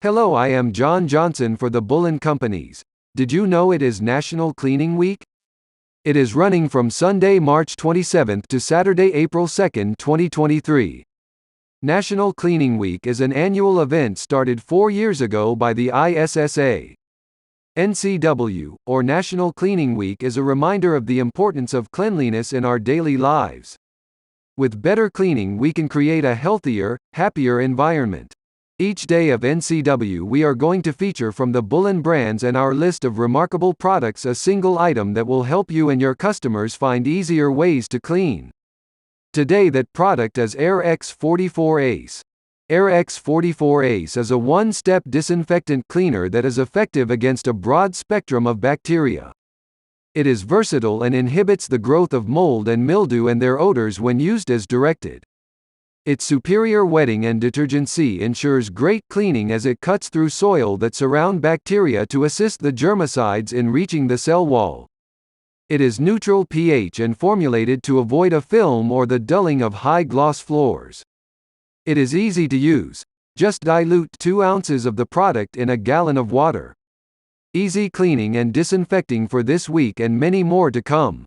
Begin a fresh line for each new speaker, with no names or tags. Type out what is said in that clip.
Hello, I am John Johnson for the Bullen Companies. Did you know it is National Cleaning Week? It is running from Sunday, March 27th to Saturday, April 2nd, 2023. National Cleaning Week is an annual event started 4 years ago by the ISSA. NCW, or National Cleaning Week, is a reminder of the importance of cleanliness in our daily lives. With better cleaning, we can create a healthier, happier environment. Each day of NCW we are going to feature from the Bullen brands and our list of remarkable products a single item that will help you and your customers find easier ways to clean. Today that product is RX44 ACE. Airx44 ACE is a one-step disinfectant cleaner that is effective against a broad spectrum of bacteria. It is versatile and inhibits the growth of mold and mildew and their odors when used as directed. Its superior wetting and detergency ensures great cleaning as it cuts through soil that surround bacteria to assist the germicides in reaching the cell wall. It is neutral pH and formulated to avoid a film or the dulling of high-gloss floors. It is easy to use. Just dilute 2 ounces of the product in a gallon of water. Easy cleaning and disinfecting for this week and many more to come.